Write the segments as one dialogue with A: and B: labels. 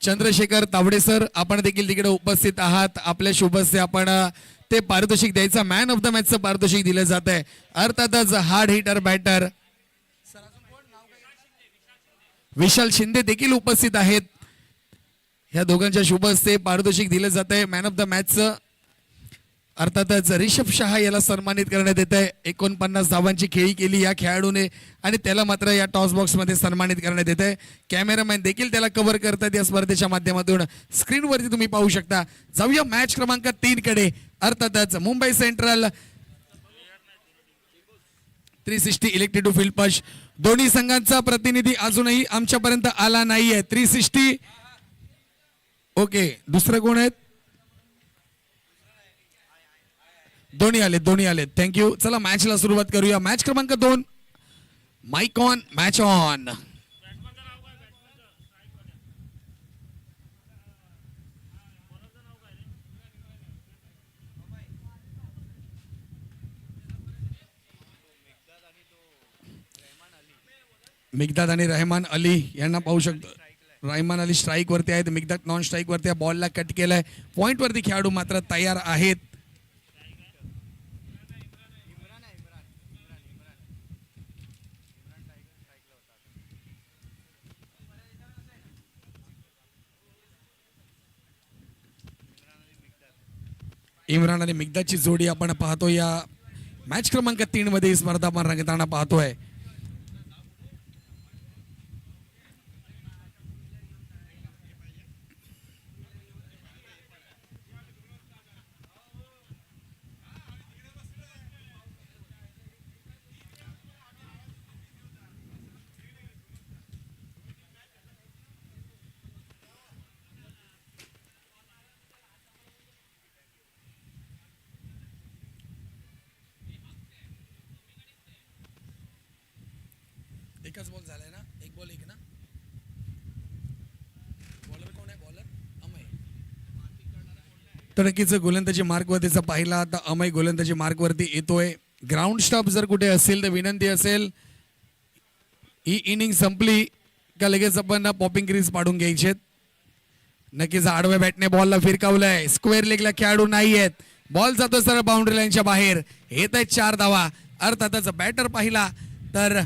A: Chandrashekhar Tawde sir, आपण देखील तिकडे उपस्थित आहात. आपल्या शुभस्य आपण ते पारितोषिक द्यायचं, मॅन ऑफ द मॅचचं पारितोषिक दिलं जात आहे. अर्थातच हार्ड हिटर बॅटर विशाल शिंदे देखील उपस्थित आहेत. ह्या दोघांच्या शुभ हस्ते पारितोषिक दिलं जात आहे मॅन ऑफ द मॅचचं. अर्थातच ऋषभ शहा याला सन्मानित करण्यात येत आहे. 49 धावांची खेळी केली या खेळाडूने आणि त्याला मात्र या टॉस बॉक्स मध्ये सन्मानित करण्यात येत आहे. कॅमेरामॅन देखील त्याला कव्हर करतात या स्पर्धेच्या माध्यमातून. स्क्रीनवरती तुम्ही पाहू शकता. जाऊया मॅच क्रमांक 3 कडे. अर्थातच Mumbai central 360 elected to field first दोन्ही संघांचा प्रतिनिधी अजूनही आमच्यापर्यंत आला नाहीये. 360 ओके, दुसरं कोण आहेत? दोन्ही आलेत. थँक्यू. चला मॅचला सुरुवात करूया. मॅच क्रमांक 2, माइक ऑन मॅच ऑन. मिगदाद आणि रहमान अली यांना पाहू शकतो. रहमान अली स्ट्राईक वरती आहेत, मिगदाद नॉन स्ट्राईक वरती. बॉलला कट केलाय. पॉइंट वरती खेळाडू मात्र तयार आहेत. इम्रान आणि मिगदादची जोडी आपण पाहतो या मॅच क्रमांक 3 मध्ये. ही स्पर्धा आपण रंगताना पाहतोय. एकच बॉल झालाय ना, एक बॉल एक ना. बॉलर कोण आहे? बॉलर अमय. तर नक्कीच गोलंदाजी मार्क वरतीचा पाहिला आता अमय गोलंदाजी मार्क वरती येतोय. ग्राउंड स्टॉप जर कुठे असेल तर विनंती असेल, ही इनिंग संपली का लगेच आपण पॉपिंग क्रीज पाडून घ्यायचे. नक्कीच आडव्या बॅटने बॉलला फिरकावलंय. स्क्वेअर लेगला खेळाडू नाही आहेत. बॉल जातो सर बाउंड्री लाईनच्या बाहेर. येत आहेत 4 धावा. अर्थातच बॅटर पाहिला तर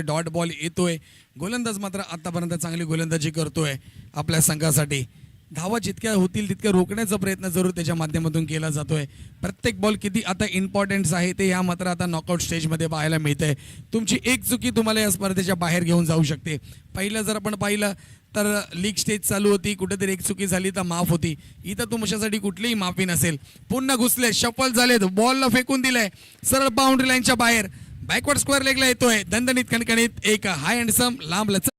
A: डॉट बॉल येतोय. गोलंदाज मात्र आतापर्यंत चांगली गोलंदाजी करतोय आपल्या संघासाठी. धावा जितक्या होतील तितक्या रोखण्याचा प्रयत्न जरूर त्याच्या माध्यमातून केला जातोय. प्रत्येक बॉल किती आता इम्पॉर्टन्स आहे ते या मात्र आता नॉकआउट स्टेजमध्ये पाहायला मिळतंय. तुमची एक चुकी तुम्हाला या स्पर्धेच्या बाहेर घेऊन जाऊ शकते. पहिलं जर आपण पाहिलं तर लीग स्टेज चालू होती, कुठेतरी एक चुकी झाली तर माफ होती. इथं तुमच्यासाठी कुठलीही माफी नसेल. पुन्हा घुसले, शफल झालेत, बॉलला फेकून दिलंय सरळ बाउंड्री लाईनच्या बाहेर. बॅकवर्ड स्क्वेअर लेगला येतोय. दणदणीत कणकणीत एक हाय अँड सम लांब लचक.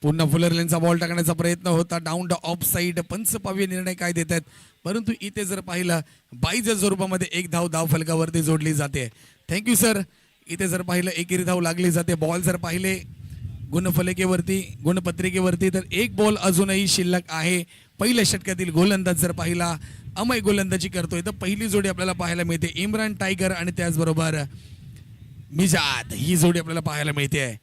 A: पुन्हा फुलर लेनचा बॉल टाकण्याचा प्रयत्न होता. Down the of side. पंच पाव्य निर्णय काय देत आहेत, परंतु इथे जर पाहिलं बाईच्या स्वरूपामध्ये एक धाव फलकावरती जोडली जाते. Thank you sir. इथे जर पाहिलं एकेरी धाव लागली जाते. बॉल जर पाहिले गुणफलकेवरती गुणपत्रिकेवरती तर एक बॉल अजूनही शिल्लक आहे. पहिल्या षटकातील गोलंदाज जर पाहिला अमय गोलंदाजी करतोय तर पहिली जोडी आपल्याला पाहायला मिळते इम्रान टायगर आणि त्याचबरोबर मिजाद ही जोडी आपल्याला पाहायला मिळते आहे.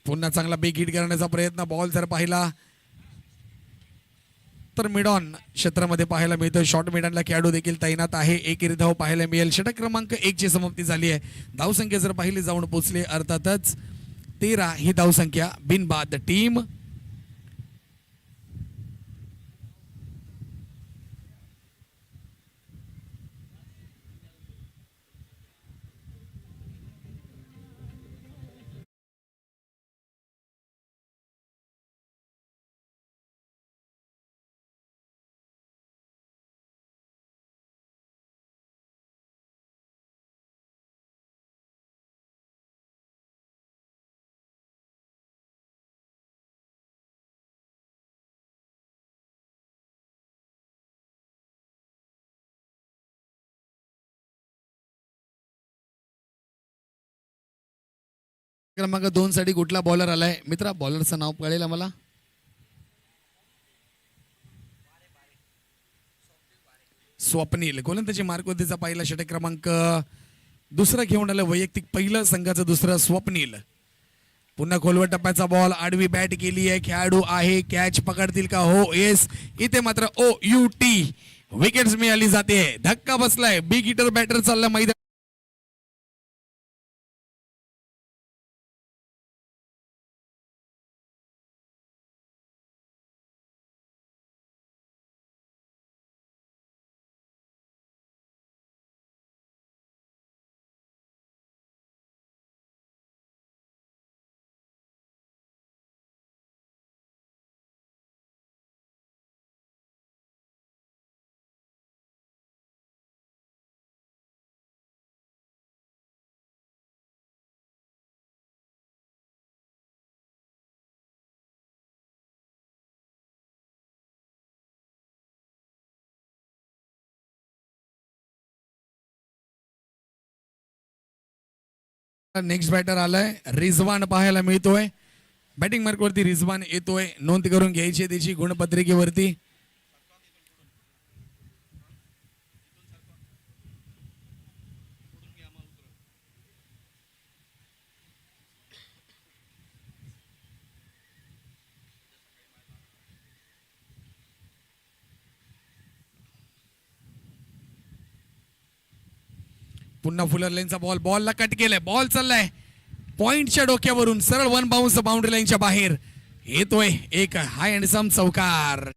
A: पुन्हा चांगला बिग हिट करण्याचा प्रयत्न. बॉल जर पाहिला तर मिडॉन क्षेत्रामध्ये पाहायला मिळतं. शॉर्ट मिडॉनला खेळाडू देखील तैनात आहे. एकेरी धाव पाहायला मिळेल. षटक क्रमांक 1 ची समाप्ती झाली आहे. धावसंख्या जर पाहिली जाऊन पोहोचले अर्थातच 13 ही धावसंख्या बिनबाद टीम. क्रमांक 2 साठी कुठला बॉलर आलाय मित्रा? बॉलरचं नाव कळेल आम्हाला. स्वप्नील गोलंदाजी मार्कवरतीचा पहिला षटक क्रमांक. दुसरा घेऊन आलं वैयक्तिक पहिलं संघाचं दुसरं स्वप्नील. पुन्हा खोलवर टप्प्याचा बॉल. आडवी बॅट केली आहे. खेळाडू आहे. कॅच पकडतील का? हो येस. इथे मात्र OUT विकेट्स मिळाली जाते. धक्का बसलाय. बिग हिटर बॅटर चालला मैदान. नेक्स्ट बॅटर आलाय रिझवान पाहायला मिळतोय. बॅटिंग मार्कवरती रिझवान येतोय. नोंद करून घ्यायची त्याची गुणपत्रिकेवरती. पुन्हा फुलर लाईनचा बॉल. बॉलला कट केलाय. बॉल चाललाय पॉइंटच्या डोक्यावरून सरळ वन बाउन्स बाउंड्री लाईनच्या बाहेर येतोय. एक हाय हँडसम चौकार.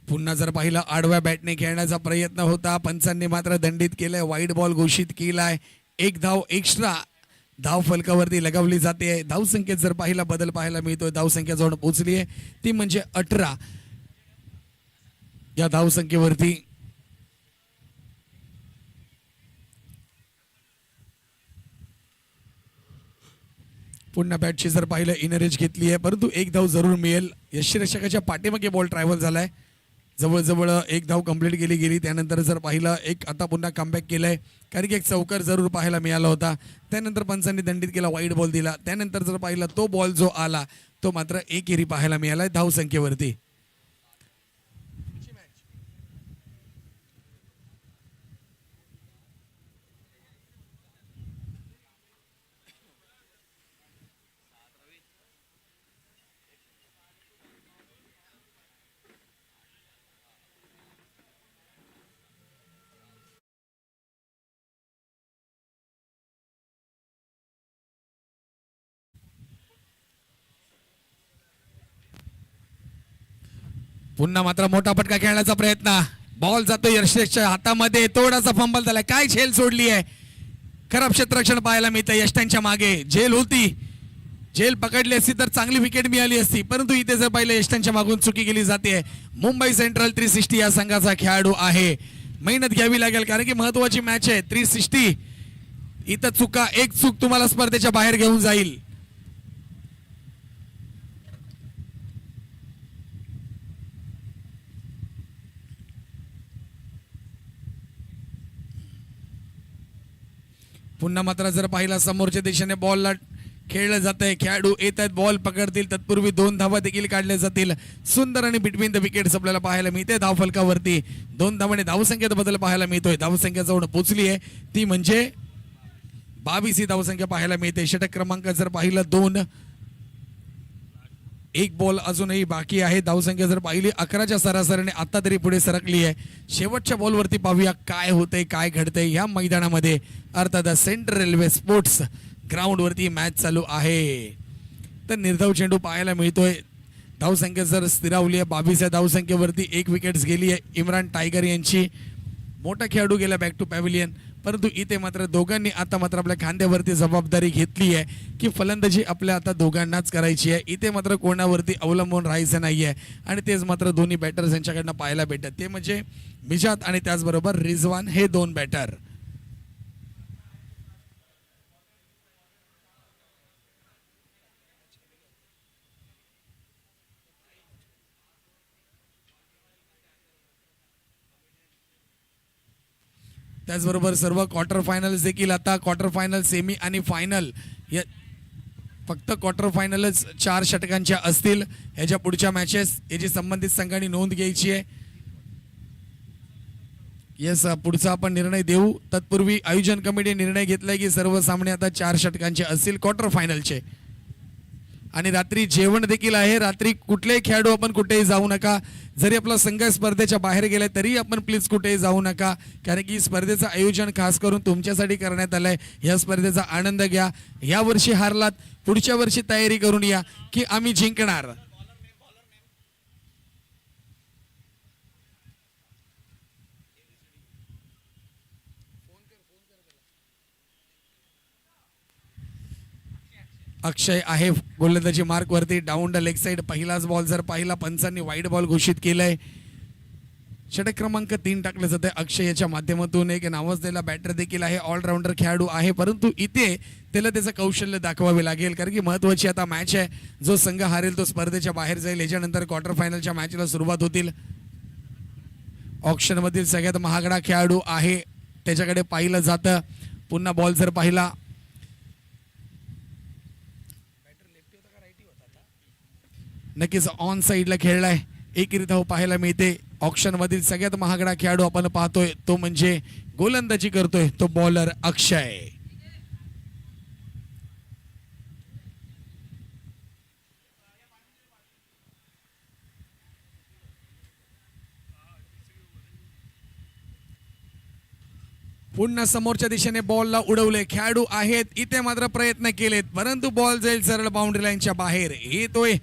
A: पुन्हा जर पाहिलं आडव्या बॅटने खेळण्याचा प्रयत्न होता. पंचांनी मात्र दंडित केलंय. वाईट बॉल घोषित केलाय. एक धाव एक्स्ट्रा धाव फलकावरती लगावली जाते. धावसंख्येत जर पाहिला बदल पाहायला मिळतोय. धावसंख्या जवळ पोहोचली आहे ती म्हणजे 18. या धावसंख्येवरती पुन्हा बॅटची जर पाहिलं इनरेज घेतली आहे परंतु एक धाव जरूर मिळेल. यष्टीरक्षकाच्या पाठीमागे बॉल ट्रॅव्हल झालाय. जवळजवळ एक धाव कंप्लीट केली गेली. त्यानंतर जर पाहिलं एक आता पुन्हा कमबॅक केलंय कारण की एक चौकार जरूर पाहायला मिळाला होता. त्यानंतर पंचांनी दंडित केला. वाईट बॉल दिला. त्यानंतर जर पाहिलं तो बॉल जो आला तो मात्र एकेरी पाहायला मिळालाय धावसंख्येवरती. पुन्हा मात्र मोठा फटका खेळण्याचा प्रयत्न. बॉल जातो यशच्या हातामध्ये. थोडासा फंबल झालाय. काय झेल सोडली आहे. खराब क्षेत्ररक्षण पाहायला मिळतं. यष्टांच्या मागे झेल होती. झेल पकडली असती तर चांगली विकेट मिळाली असती, परंतु इथे जर पाहिलं यष्टांच्या मागून चुकी केली जाते. मुंबई सेंट्रल 360 या संघाचा खेळाडू आहे. मेहनत घ्यावी लागेल कारण की महत्वाची मॅच आहे. 360 इथं चुका, एक चूक तुम्हाला स्पर्धेच्या बाहेर घेऊन जाईल. पुन्हा मात्र जर पाहिला समोरच्या दिशेने बॉलला खेळलं जात आहे. खेळाडू येत आहेत, बॉल पकडतील, तत्पूर्वी 2 धावा देखील काढल्या जातील. सुंदर आणि बिटवीन द विकेट्स आपल्याला पाहायला मिळते. धावफलकावरती 2 धावांनी धावसंख्येत बदल पाहायला मिळतोय. धावसंख्या जवळ पोहोचली आहे, ती म्हणजे 22 ही धावसंख्या पाहायला मिळते. षटक क्रमांक जर पाहिलं 2, एक बॉल अजूनही बाकी आहे. धावसंख्या जर पाहिली 11च्या सरासरीने आता तरी पुढे सरकली आहे. शेवटच्या बॉलवरती पाहूया काय होतंय, काय घडतंय या मैदानामध्ये. अर्थात सेंट्रल रेल्वे स्पोर्ट्स ग्राउंड वरती मॅच चालू आहे. तर निर्धाव चेंडू पाहायला मिळतोय. धावसंख्या जर स्थिरावली आहे 22 या धावसंख्येवरती 1 विकेट्स गेली आहे इम्रान टायगर यांची. मोठा खेळाडू गेला बॅक टू पॅव्हिलियन, परंतु इथे मात्र दोघांनी आता मात्र आपल्या खांद्यावरती जबाबदारी घेतली आहे की फलंदाजी आपल्या आता दोघांनाच करायची आहे. इथे मात्र कोणावरती अवलंबून राहायचं नाहीये आणि तेच मात्र दोन्ही बॅटर्स यांच्याकडनं पाहायला भेटत, ते म्हणजे मिजात आणि त्याचबरोबर रिझवान, हे 2 बॅटर. त्याचबरोबर सर्व क्वार्टर फायनल्स देखील आता क्वार्टर फायनल, सेमी आणि फायनल या फक्त क्वार्टर फायनलच 4 षटकांच्या असतील. ह्याच्या पुढच्या मॅचेस याची संबंधित संघांनी नोंद घ्यायची आहे. येस, पुढचा आपण निर्णय देऊ. तत्पूर्वी आयोजन कमिटी निर्णय घेतलाय की सर्व सामने आता 4 षटकांचे असतील क्वार्टर फायनलचे. आणि रात्री जेवण देखील आहे. रात्री कुठलेही खेळाडू आपण कुठेही जाऊ नका. जरी आपला संघ स्पर्धेच्या बाहेर गेलाय तरी आपण प्लीज कुठेही जाऊ नका, कारण की स्पर्धेचं आयोजन खास करून तुमच्यासाठी करण्यात आलंय. या स्पर्धेचा आनंद घ्या. या वर्षी हारलात, पुढच्या वर्षी तयारी करून या की आम्ही जिंकणार. अक्षय आहे गोलंदाजी मार्क वरती, डाऊन द लेग साइड. पहिलाच बॉल जर पाहिला पंचांनी वाईड बॉल घोषित केलाय. षटक क्रमांक 3 टाकलं जाते. अक्षय याच्या माध्यमातून एक नावाजलेला बॅटर देखील आहे, ऑलराऊंडर खेळाडू आहे, परंतु इथे त्याला त्याचं कौशल्य दाखवावे लागेल कारण की महत्वाची आता मॅच आहे. जो संघ हारेल तो स्पर्धेच्या बाहेर जाईल. याच्यानंतर क्वार्टर फायनलच्या मॅचला सुरुवात होतील. ऑप्शन मधील सगळ्यात महागडा खेळाडू आहे, त्याच्याकडे पाहिलं जातं. पुन्हा बॉल जर पाहिला नक्कीच ऑन साईडला खेळलाय. एकेरी धाव पाहायला मिळते. ऑप्शन मधील सगळ्यात महागडा खेळाडू आपण पाहतोय तो म्हणजे गोलंदाजी करतोय तो बॉलर अक्षय. पुन्हा समोरच्या दिशेने बॉलला उडवले. खेळाडू आहेत, इथे मात्र प्रयत्न केलेत, परंतु बॉल जाईल सरळ बाउंड्री लाईनच्या बाहेर. येतोय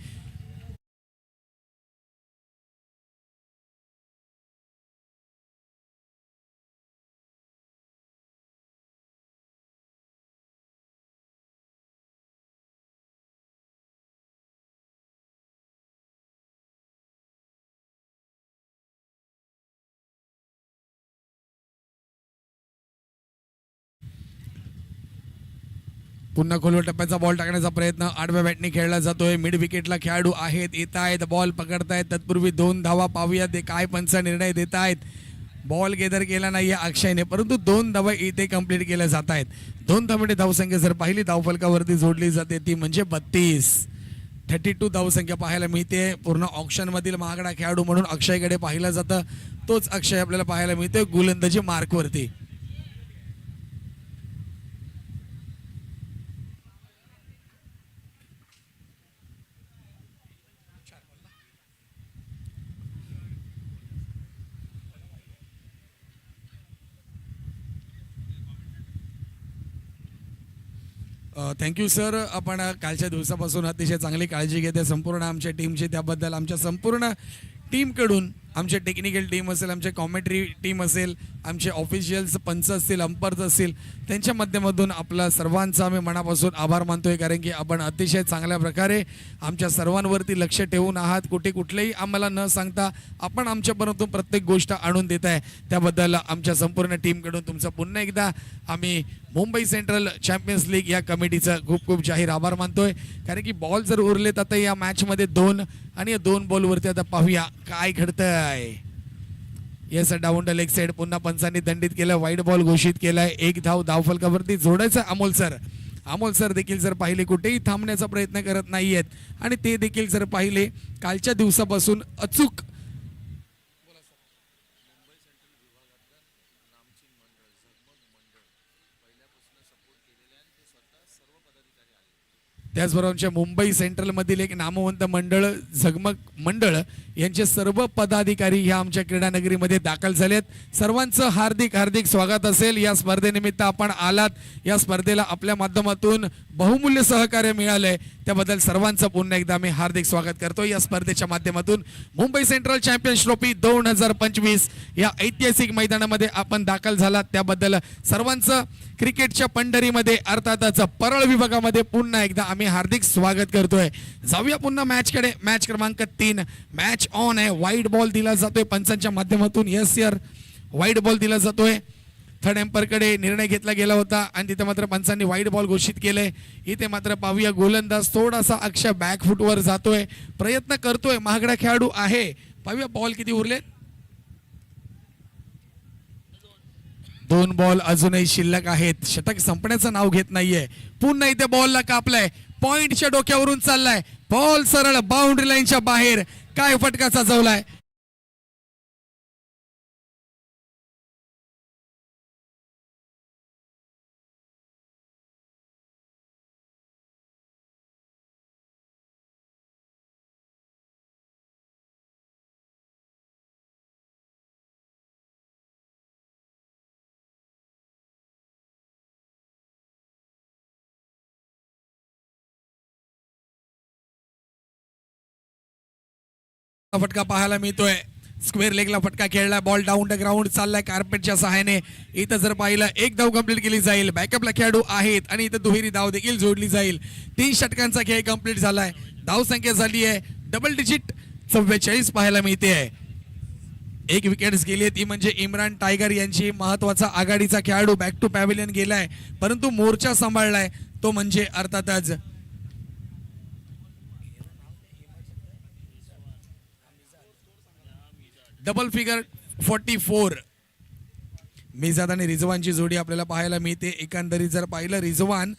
A: पुन्हा खोलवर टप्प्याचा बॉल टाकण्याचा प्रयत्न आडव्या बॅटने खेळला जातोय. मिड विकेटला खेळाडू आहेत, येत आहेत, बॉल पकडतायत. तत्पूर्वी 2 धावा पाहूया ते काय पंच निर्णय देत आहेत. बॉल गेदर केला नाहीये अक्षयने, परंतु 2 धावा इथे कंप्लीट केल्या जात आहेत. 2 धावांनी धावसंख्या जर पाहिली धावफलकावरती जोडली जाते ती म्हणजे 32 धावसंख्या पाहायला मिळते. पूर्ण ऑप्शन मधील महागडा खेळाडू म्हणून अक्षयकडे पाहिलं जातं. तोच अक्षय आपल्याला पाहायला मिळतोय गोलंदाजी मार्कवरती. Thank you sir. आपण कालच्या दिवसापासून अतिशय चांगली काळजी घेते संपूर्ण आमच्या टीमची, त्याबद्दल आमच्या संपूर्ण टीमकडून आमचे टेक्निकल टीम असेल, आमचे कॉमेंट्री टीम असेल, आमचे ऑफिशियल्स पंच असतील, अंपर्स असतील, त्यांच्या माध्यमातून आपला सर्वांचा आम्ही मनापासून आभार मानतोय. कारण की आपण अतिशय चांगल्या प्रकारे आमच्या सर्वांवरती लक्ष ठेवून आहात. कुठेही आम्हाला न सांगता आपण आमच्यापर्यंत प्रत्येक गोष्ट आणून देत आहे. त्याबद्दल आमच्या संपूर्ण टीमकडून तुमचं पुन्हा एकदा आम्ही मुंबई सेंट्रल चॅम्पियन्स लीग या कमिटीचं खूप खूप जाहीर आभार मानतोय. कारण की बॉल जर उरलेत आता या मॅचमध्ये 2 आणि या 2 बॉलवरती आता पाहूया काय घडतंय. Yes, down the leg side पुन्हा पंचांनी दंडित केलं, वाईट बॉल घोषित केलाय. एक धाव धावफलकावरती जोडायचं अमोल सर देखील जर पाहिले कुठेही थांबण्याचा प्रयत्न करत नाहीयेत आणि ते देखील जर पाहिले कालच्या दिवसापासून अचूक त्याचबरोबर आमच्या मुंबई सेंट्रलमधील एक नामवंत मंडळ झगमग मंडळ यांचे सर्व पदाधिकारी ह्या आमच्या क्रीडानगरीमध्ये दाखल झालेत. सर्वांचं हार्दिक हार्दिक स्वागत असेल. या स्पर्धेनिमित्त आपण आलात, या स्पर्धेला आपल्या माध्यमातून बहुमूल्य सहकार्य मिळालंय, त्याबद्दल सर्वांचं पुन्हा एकदा मी हार्दिक स्वागत करतो. या स्पर्धेच्या माध्यमातून मुंबई सेंट्रल चॅम्पियन्स ट्रॉफी 2025 या ऐतिहासिक मैदानामध्ये आपण दाखल झालात, त्याबद्दल सर्वांचं क्रिकेटच्या पंढरीमध्ये अर्थातच परळ विभागामध्ये पुन्हा एकदा आम्ही हार्दिक स्वागत करतोय. जाऊया पुन्हा मॅचकडे. मॅच क्रमांक 3 मॅच ऑन आहे. वाईट बॉल दिला जातोय पंचांच्या माध्यमातून. येस यार, वाईट बॉल दिला जातोय. थर्ड एम्परकडे निर्णय घेतला गेला होता आणि तिथे मात्र पंचांनी वाईट बॉल घोषित केलंय. इथे मात्र पाहूया गोलंदाज थोडासा अक्षय बॅकफुटवर जातोय, प्रयत्न करतोय, महागडा खेळाडू आहे. पाहूया बॉल किती उरले. 2 बॉल अजूनही शिल्लक आहेत. शतक संपण्याचं नाव घेत नाहीये. पुन्हा इथे बॉलला कापलाय, पॉइंटच्या डोक्यावरून चाललाय बॉल, सरळ बाउंड्री लाईनच्या बाहेर. काय फटका सजवलाय. फटका पाहायला मिळतोय. स्क्वेअर लेगला फटका खेळलाय. बॉल डाऊन द ग्राउंड चाललाय कार्पेटच्या सहाय्याने. इथं जर पाहिलं एक धाव कंप्लीट केली जाईल. बॅकअपला खेळाडू आहेत आणि इथं दुहेरी धाव देखील जोडली जाईल. 3 षटकांचा खेळ कंप्लीट झालाय. धाव संख्या झाली आहे डबल डिजिट 44 पाहायला मिळते आहे. 1 विकेट्स गेली ती म्हणजे इम्रान टायगर यांची. महत्वाचा आघाडीचा खेळाडू बॅक टू पॅव्हिलियन गेलाय, परंतु मोर्चा सांभाळलाय तो म्हणजे अर्थातच डबल फिगर 44 मिजाद आणि रिजवानची जोडी आपल्याला पाहायला मिळते. एकंदरीत जर पाहिलं रिजवान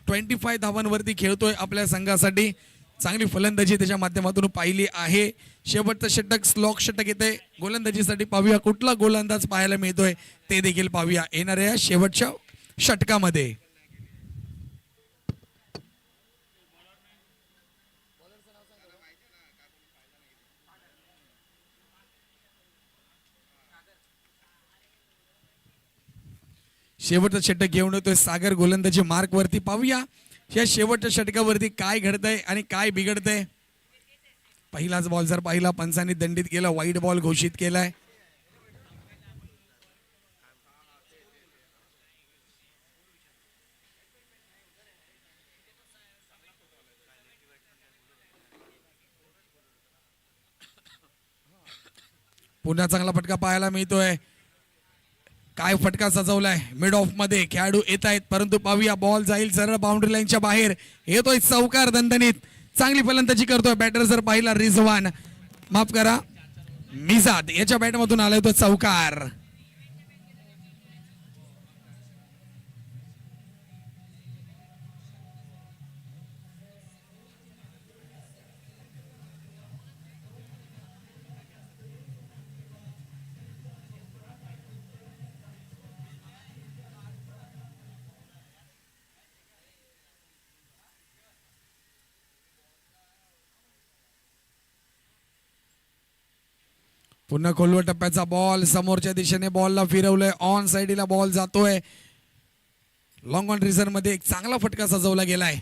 A: 25 धावांवरती खेळतोय आपल्या संघासाठी. चांगली फलंदाजी त्याच्या माध्यमातून पाहिली आहे. शेवटचं षटक स्लॉक षटक येते गोलंदाजीसाठी. पाहूया कुठला गोलंदाज पाहायला मिळतोय ते देखील पाहूया येणाऱ्या शेवटच्या षटकामध्ये. शेवटचं षटक घेऊन येतोय सागर गोलंदाजी मार्क वरती. पाहूया या शेवटच्या षटकावरती काय घडतंय आणि काय बिघडतंय. पहिलाच बॉल जर पाहिला पंचांनी दंडित केला, वाईट बॉल घोषित केलाय. पुन्हा चांगला फटका पाहायला मिळतोय. काय फटका सजवलाय मिड ऑफ मध्ये. खेळाडू येत आहेत परंतु पाहूया बॉल जाईल सरळ बाउंड्री लाईनच्या बाहेर. येतोय चौकार दणदणीत. चांगली फलंदाजी करतोय बॅटर जर पाहिला रिजवान, माफ करा मिजाद याच्या बॅटमधून आलाय तो चौकार. पुन्हा खोलवर टप्प्याचा बॉल समोरच्या दिशेने बॉलला फिरवलंय. ऑन साइडला बॉल जातोय. लॉंग ऑन रिझर्व मध्ये एक चांगला फटका सजवला गेलाय,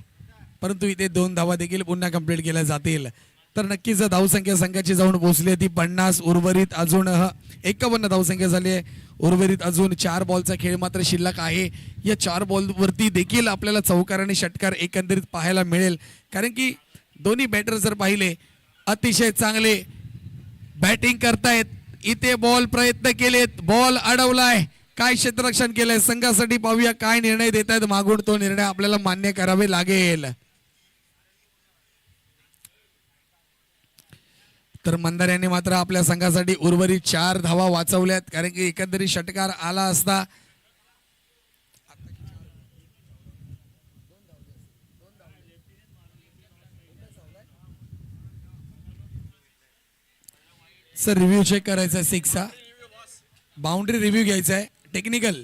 A: परंतु इथे 2 धावा देखील पुन्हा कंप्लीट केल्या जातील. तर नक्कीच धावसंख्या संघाची जाऊन पोहोचली आहे ती 50. उर्वरित अजून 51 धावसंख्या झाली आहे. उर्वरित अजून 4 बॉलचा खेळ मात्र शिल्लक आहे. या 4 बॉलवरती देखील आपल्याला चौकार आणि षटकार एकंदरीत पाहायला मिळेल, कारण की दोन्ही बॅटर जर पाहिले अतिशय चांगले बॅटिंग करतायत. इथे बॉल प्रयत्न केलेत, बॉल अडवलाय, काय क्षेत्ररक्षण केलंय संघासाठी. पाहूया काय निर्णय देत आहेत मागून, तो निर्णय आपल्याला मान्य करावे लागेल. तर मंदार यांनी मात्र आपल्या संघासाठी उर्वरित 4 धावा वाचवल्यात, कारण की एकंदरीत षटकार आला असता. सर रिव्ह्यू चेक करायचा आहे 6 चा, बाउंड्री रिव्ह्यू घ्यायचा आहे टेक्निकल.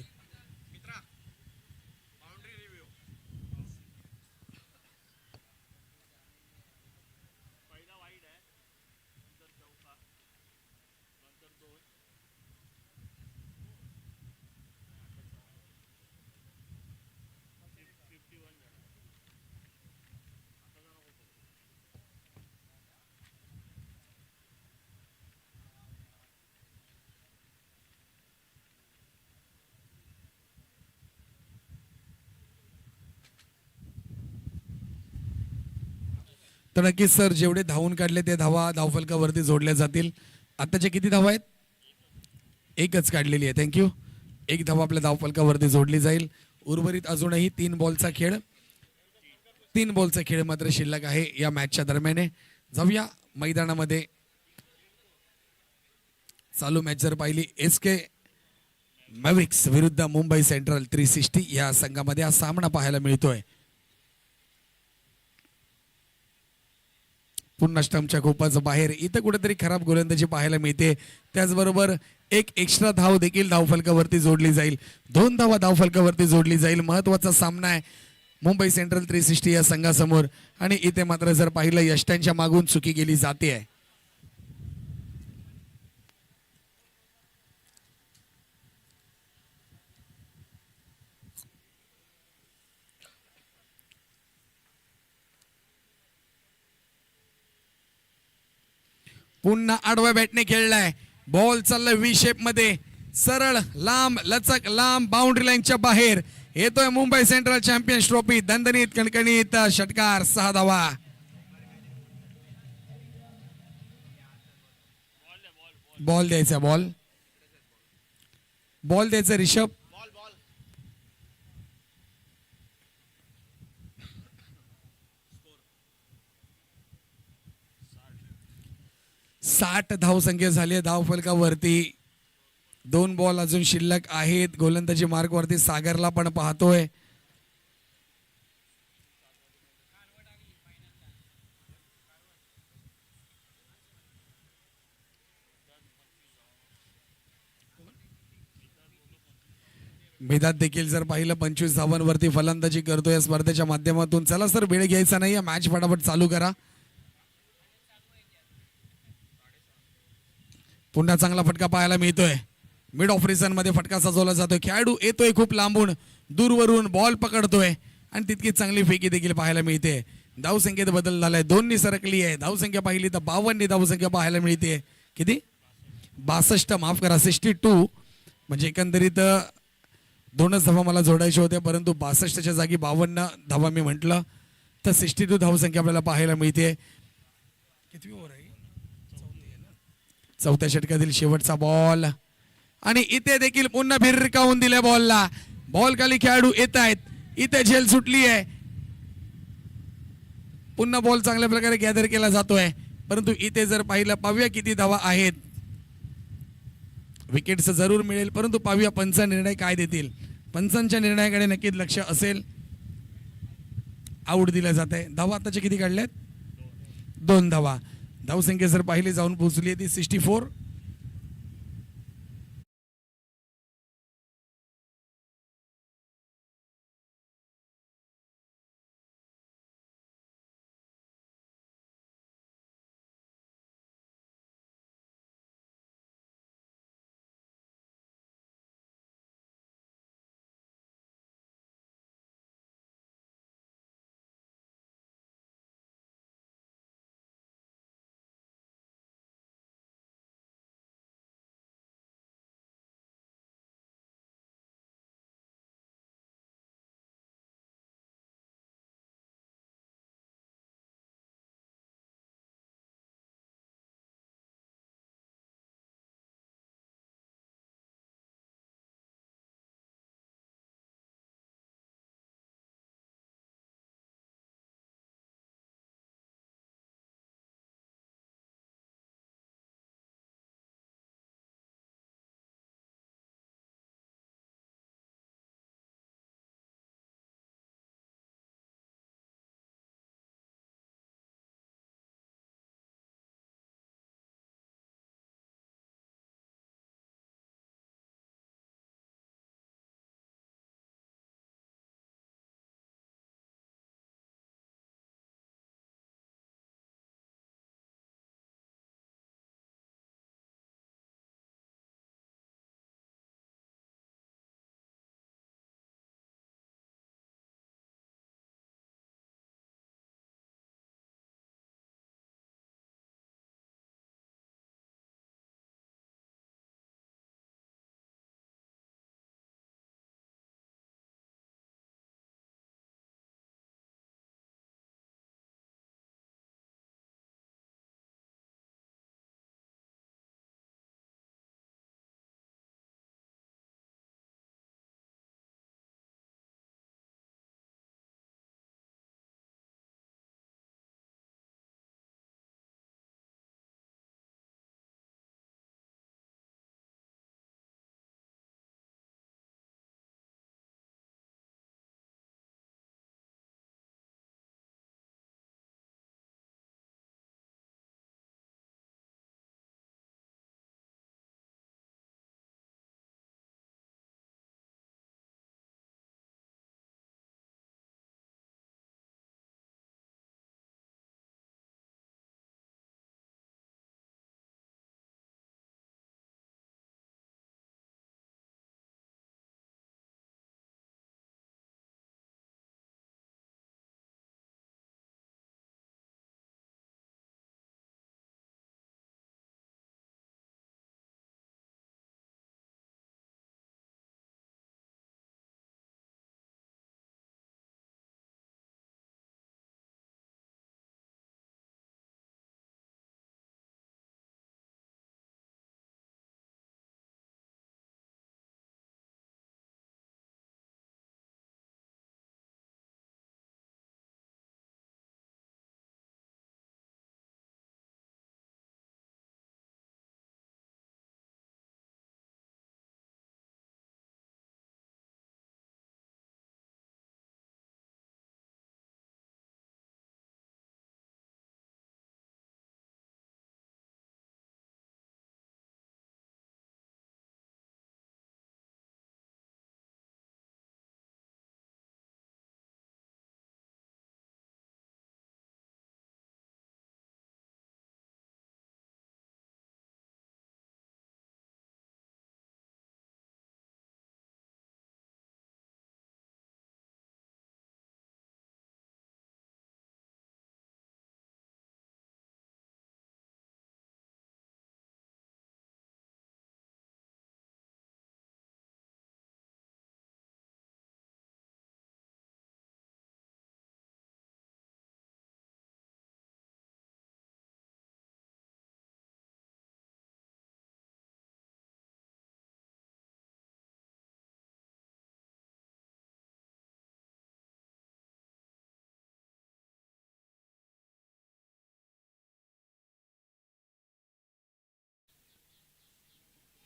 A: तर नक्कीच सर जेवढे धावून काढले ते धावा धावफलकावरती जोडल्या जातील. आताच्या किती धावा आहेत? एकच काढलेली आहे. थँक्यू. एक धावा आपल्या धावफलकावरती जोडली जाईल. उर्वरित अजूनही 3 बॉलचा खेळ, 3 बॉलचा खेळ मात्र शिल्लक आहे या मॅचच्या दरम्यान. जाऊया मैदानामध्ये. चालू मॅच जर पाहिली SK मॅव्रिक्स विरुद्ध मुंबई सेंट्रल 360 या संघामध्ये हा सामना पाहायला मिळतोय. पुन्हा स्टंपच्या खूपच बाहेर इथं कुठेतरी खराब गोलंदाजी पाहायला मिळते. त्याचबरोबर एक एक्स्ट्रा धाव देखील धावफलकावरती जोडली जाईल. 2 धावा धावफलकावरती जोडली जाईल. महत्वाचा सामना आहे मुंबई सेंट्रल 360 या संघासमोर, आणि इथे मात्र जर पाहिलं यष्ट्यांच्या मागून चुकी गेली जाते आहे. पुन्हा आडव्या बॅटने खेळलाय. बॉल चाललाय व्ही शेप मध्ये, सरळ लांब लचक लांब बाउंड्री लाईनच्या बाहेर येतोय. मुंबई सेंट्रल चॅम्पियन्स ट्रॉफी दणदणीत कणकणीत षटकार. 6 धावा. बॉल द्यायचा, बॉल बॉल द्यायचा रिषभ. 60 धावसंख्या झाली धावफलकावरती. 2 बॉल अजून शिल्लक आहेत. गोलंदाजी मार्क वरती सागरला पण पाहतोय. मेदात देखील जर पाहिलं 25 धावांवरती फलंदाजी करतोय या स्पर्धेच्या माध्यमातून. चला सर वेळ घ्यायचा नाही, मॅच फटाफट चालू करा. पुन्हा चांगला फटका पाहायला मिळतोय. मिड ऑफ रिझन मध्ये फटका सजवला जातोय. खेळाडू येतोय खूप लांबून, दूरवरून बॉल पकडतोय आणि तितकी चांगली फेकी देखील पाहायला मिळते. धावसंख्येत बदल झालाय, 2 सरकली आहे. धावसंख्या पाहिली तर 52 धावसंख्या पाहायला मिळते. किती? 62, माफ करा 62. म्हणजे एकंदरीत 2च धावा मला जोडायचे होते, परंतु 62च्या जागी 52 धावा मी म्हटलं तर 62 धावसंख्या आपल्याला पाहायला मिळते. किती ओव्हर आहे? 4थ्या षटकातील शेवटचा बॉल, आणि इथे देखील पुन्हा भिरकावून दिल्या बॉलला. बॉल खाली खेळाडू येत आहेत. इथे झेल सुटली आहे. पुन्हा बॉल चांगल्या प्रकारे गॅदर केला जातोय, परंतु इथे जर पाहिलं पाहूया किती धावा आहेत. विकेट्स जरूर मिळेल, परंतु पाहूया पंच निर्णय काय देतील. पंचांच्या निर्णयाकडे नक्कीच लक्ष असेल. आऊट दिलं जात आहे. धावा आताच्या किती काढल्यात? 2 धावा. धावसंख्या जर पाहिली जाऊन पोहोचली आहे ती 64.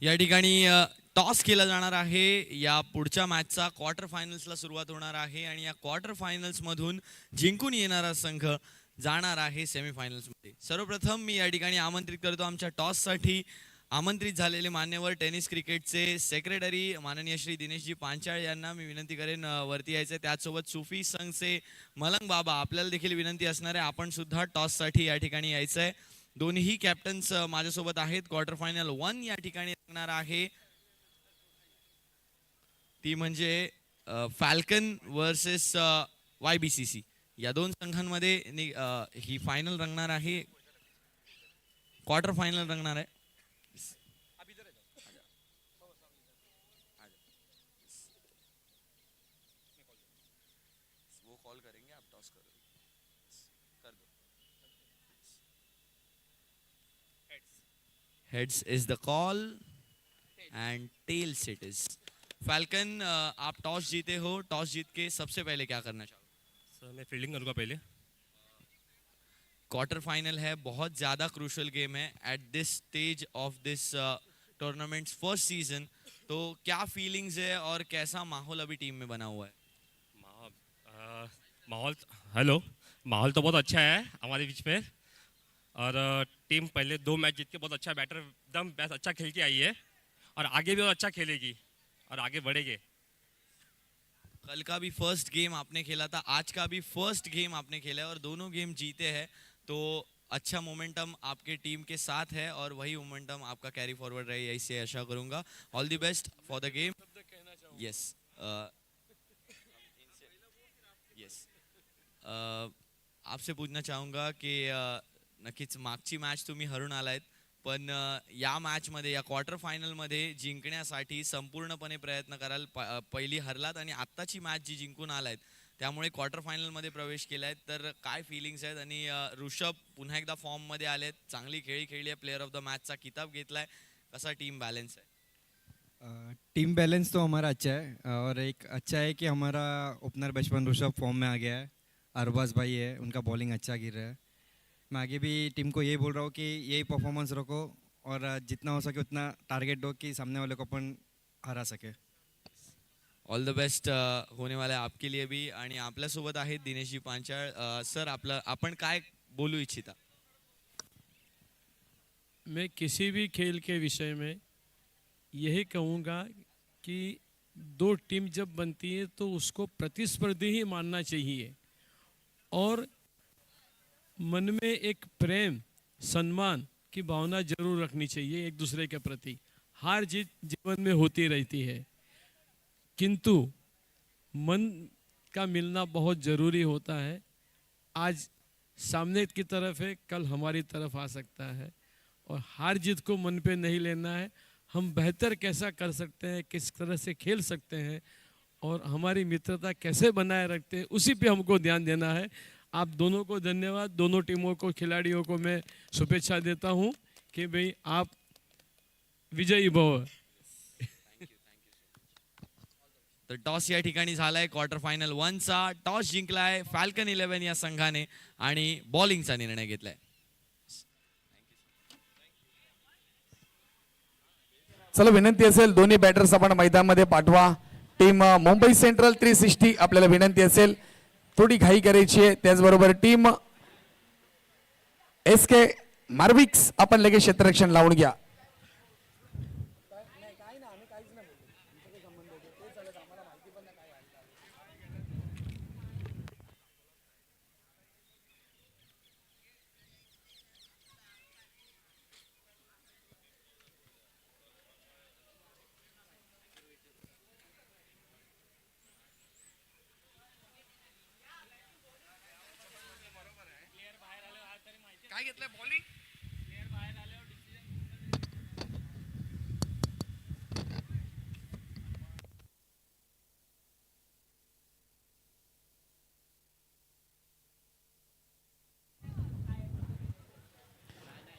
B: या ठिकाणी टॉस केला जाणार आहे. या पुढच्या मॅचचा क्वार्टर फायनल्सला सुरुवात होणार आहे आणि या क्वार्टर फायनल्समधून जिंकून येणारा संघ जाणार आहे सेमीफायनल्समध्ये. सर्वप्रथम मी या ठिकाणी आमंत्रित करतो आमच्या टॉससाठी आमंत्रित झालेले मान्यवर टेनिस क्रिकेटचे सेक्रेटरी माननीय श्री दिनेशजी पांचाळ यांना मी विनंती करेन वरती यायचं. त्याचसोबत सुफी संघचे मलंग बाबा आपल्याला देखील विनंती असणार आहे, आपण सुद्धा टॉससाठी या ठिकाणी यायचं आहे. दोन्ही कॅप्टन्स माझ्यासोबत आहेत. क्वार्टर फायनल 1 या ठिकाणी लागणार आहे, ती म्हणजे फॅल्कन वर्सेस YBCC. या दोन संघांमध्ये ही फायनल रंगणार आहे, क्वार्टर फायनल रंगणार आहे. Heads is the call and tails it is. Falcon आप टॉस जीते हो, टॉस जीत के सबसे पहले क्या करना चाहोगे?
C: सर मैं फील्डिंग करूँगा पहले.
B: क्वार्टर फाइनल है, बहुत ज़्यादा क्रूशल गेम है at this stage of this tournaments first season. तो क्या फीलिंग्स है और कैसा माहौल अभी टीम में बना हुआ है?
C: माहौल हेलो माहौल तो बहुत अच्छा है हमारे बीच में और टीम पहले 2 मैच जीत के बहुत अच्छा बैटर एकदम बेस्ट अच्छा खेल के आई है और आगे भी और अच्छा खेलेगी और आगे बढ़ेंगे.
B: कल का भी फर्स्ट गेम आपने खेला था, आज का भी फर्स्ट गेम आपने खेला है और दोनों गेम जीते हैं. तो अच्छा मोमेंटम आपके टीम के साथ है और वही मोमेंटम आपका कैरी फॉरवर्ड रहे, ऐसे आशा करूंगा. All the best for the game. Yes yes आपसे पूछना चाहूँगा कि नक्कीच मागची मॅच तुम्ही हरून आलायत, पण या मॅचमध्ये या क्वार्टर फायनलमध्ये जिंकण्यासाठी संपूर्णपणे प्रयत्न कराल. पहिली हरलात आणि आत्ताची मॅच जी जिंकून आलायत त्यामुळे क्वार्टर फायनलमध्ये प्रवेश केलाय. तर काय फीलिंग्स आहेत? आणि ऋषभ पुन्हा एकदा फॉर्ममध्ये आलेत, चांगली खेळली आहे, प्लेयर ऑफ द मैचचा किताब घेतलाय. कसा टीम बैलेंस है?
D: टीम बैलेंस तो हमारा अच्छा है और एक अच्छा है कि हमारा ओपनर बचपन ऋषभ फॉर्म में आ गया है. अरबाज भाई है, उनका बॉलिंग अच्छा गिर रहा है. मैं आगे भी टीम को यही बोल रहा हूँ कि यही परफॉर्मेंस रखो और जितना हो सके उतना टारगेट दो कि सामने वाले को अपन हरा सके.
B: ऑल द बेस्ट होने वाला है आपके लिए भी. आणि आपल्यासोबत आहेत दिनेशजी पांचाळ. सर आपण काय बोलू इच्छिता?
E: मैं किसी भी खेल के विषय में यही कहूँगा कि 2 टीम जब बनती है तो उसको प्रतिस्पर्धी ही मानना चाहिए और मन में एक प्रेम सम्मान की भावना जरूर रखनी चाहिए एक दूसरे के प्रति. हार जीत जीवन में होती रहती है, किंतु मन का मिलना बहुत ज़रूरी होता है. आज सामने की तरफ है, कल हमारी तरफ आ सकता है और हार जीत को मन पे नहीं लेना है. हम बेहतर कैसा कर सकते हैं, किस तरह से खेल सकते हैं और हमारी मित्रता कैसे बनाए रखते हैं, उसी पे हमको ध्यान देना है. आप दोनों को धन्यवाद. दोनों टीमों को, खिलाड़ियों को मैं शुभेच्छा देता हूं कि भाई आप विजयी भव.
B: तर टॉस या ठिकाणी झालाय. क्वार्टर फायनल 1चा टॉस जिंकलाय फॅल्कन 11 या संघाने आणि बॉलिंगचा निर्णय घेतलाय.
A: चला विनंती असेल दोन्ही बॅटर्स आपण मैदानामध्ये पाठवा. टीम मुंबई सेंट्रल 360 आपल्याला विनंती असेल, थोडी घाई करायची आहे. त्याचबरोबर टीम SK मार्विक्स आपण लगेच क्षेत्ररक्षण लावून घ्या. काय घेतलंय बॉलिंग?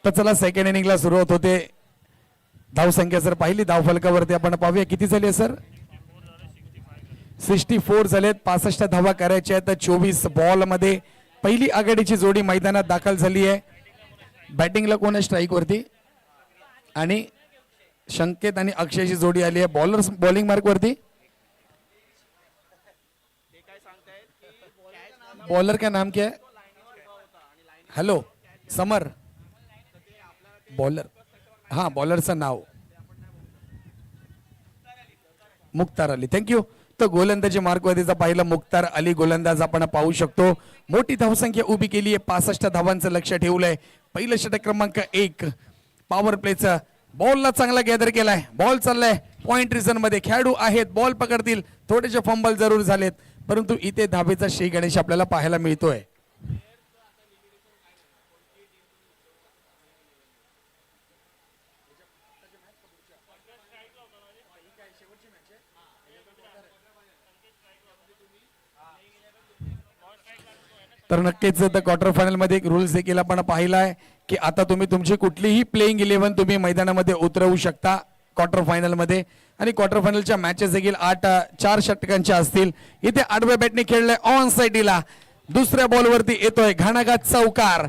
A: तर चला सेकंड इनिंगला सुरुवात होते. धावसंख्या जर पाहिली धावफलकावरती आपण पाहूया किती झाली आहे सर. 64 झालेत. 65 धावा करायच्या आहेत. 24 बॉल मध्ये पहिली आघाडीची जोडी मैदानात दाखल झाली आहे. बॅटिंगला कोण आहे स्ट्राईक वरती आणि संकेत आणि अक्षयची जोडी आली आहे बॉलर बॉलिंग मार्क वरती. बॉलर का नाम क्या है? हॅलो समर, बॉलर, हा बॉलरचं नाव मुख्तार अली. थँक्यू. तर गोलंदाजी मार्कवरतीचा पाहिलं मुख्तार अली गोलंदाज आपण पाहू शकतो. मोठी धावसंख्या उभी केली आहे, 65 धावांचं लक्ष ठेवलंय. पहिलं षटक क्रमांक 1 पॉवर प्लेचं. बॉलला चांगला गॅदर केलाय, बॉल चाललाय पॉइंट रिझन मध्ये, खेळाडू आहेत बॉल पकडतील. थोडेसे फंबल जरूर झालेत परंतु इथे धाबेचा श्री गणेश आपल्याला पाहायला मिळतोय. तर नक्कीच तर क्वार्टर फायनल मध्ये एक रूल्स देखील आपण पाहिला आहे की आता तुम्ही तुमची कुठलीही प्लेइंग 11 तुम्ही मैदानामध्ये उतरवू शकता क्वार्टर फायनल मध्ये. आणि क्वार्टर फायनलच्या मॅचेस देखील 4 षटकांच्या असतील. इथे आडव्या बॅटने खेळलंय ऑन साइडला, दुसऱ्या बॉलवरती येतोय घणाघात चौकार.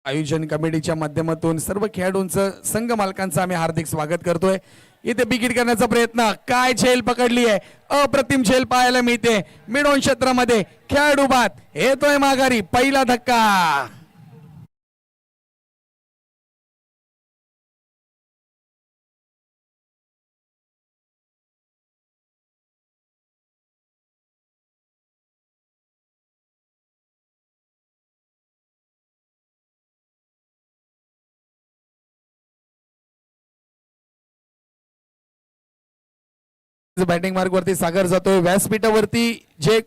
A: आयोजन कमिटीच्या माध्यमातून सर्व खेळाडूंचं संघ मालकांचं आम्ही हार्दिक स्वागत करतोय. इथे बिगिट करण्याचा प्रयत्न, काय झेल पकडली आहे, अप्रतिम झेल पाहायला मिळते. मिड ऑन क्षेत्रामध्ये खेळाडू बाद येतोय माघारी, पहिला धक्का. बॅटिंग मार्क वरती सागर जातोय. व्यासपीठावरती जे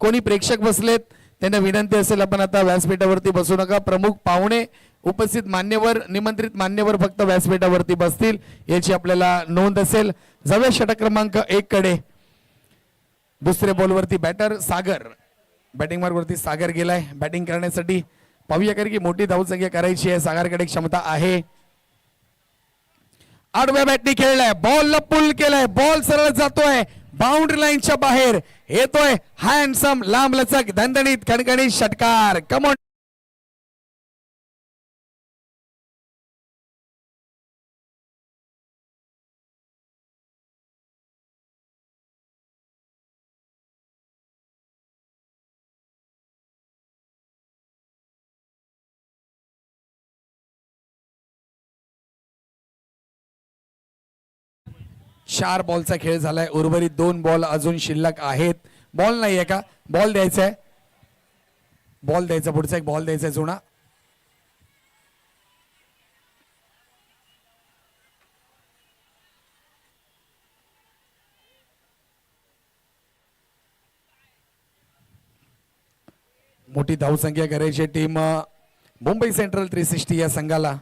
A: कोणी प्रेक्षक बसलेत त्यांना विनंती असेल आपण आता व्यासपीठावरती बसू नका. प्रमुख पाहुणे उपस्थित मान्यवर निमंत्रित मान्यवर फक्त व्यासपीठावरती बसतील याची आपल्याला नोंद असेल. जाऊया षटक क्रमांक 1 कडे. दुसऱ्या बॉलवरती बॅटर सागर, बॅटिंग मार्क वरती सागर गेलाय बॅटिंग करण्यासाठी. पाहूया कारण की मोठी धावसंख्या करायची आहे, सागरकडे क्षमता आहे. आडव्या बॅटने खेळलाय, बॉलला पुल केलाय, बॉल सरळ जातोय बाउंड्री लाईनच्या बाहेर, येतोय हँडसम लांब लचक दणदणीत खणखणीत षटकार. कमॉन. चार बॉलचा खेळ झालाय, उर्वरित 2 बॉल अजून शिल्लक आहेत. बॉल नाहीये का? बॉल द्यायचा आहे, बॉल द्यायचा, पुढचा एक बॉल द्यायचा जुना. मोठी धावसंख्या करायची टीम मुंबई सेंट्रल 360 या संघाला.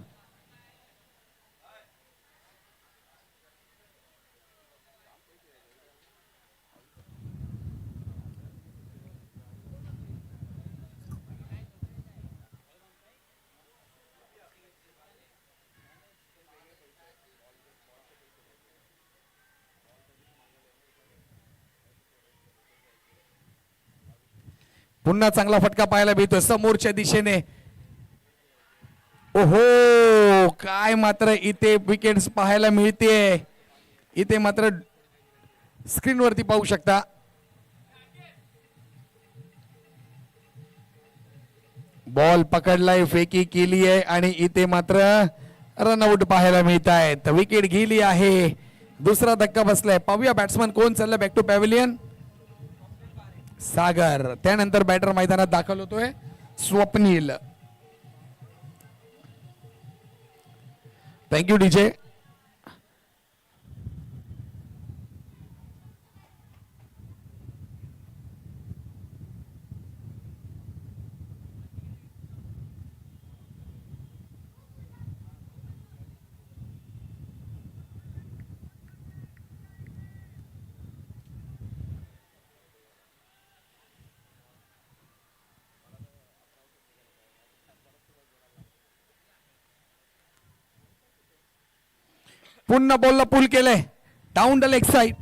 A: पुन्हा चांगला फटका पाहायला मिळतोय समोरच्या दिशेने. ओहो, काय मात्र इथे विकेट्स पाहायला मिळते. इथे मात्र स्क्रीनवरती पाहू शकता बॉल पकडलाय, फेकी केली आहे आणि इथे मात्र रनआउट पाहायला मिळत आहेत. विकेट गेली आहे, दुसरा धक्का बसलाय. पाहूया बॅट्समन कोण चाललं बॅक टू पॅव्हिलियन. सागर, त्यानंतर बॅटर मैदानात दाखल होतोय स्वप्नील. Thank you DJ. पुन्हा बॉलला पुल केलंय डाऊन द लेग साईड.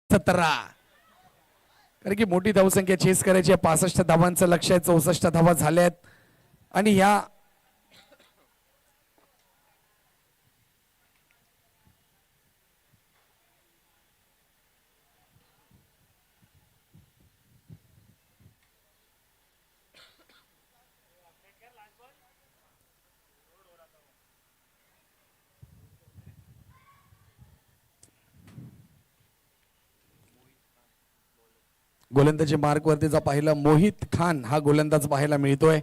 A: सतरा, कारण की मोठी धावसंख्या चेस करायची आहे. 65 धावांचं लक्ष आहे. 64 धावा झाल्यात आणि ह्या गोलंदाजी मार्कवरती जर पाहिलं मोहित खान हा गोलंदाज पाहायला मिळतोय.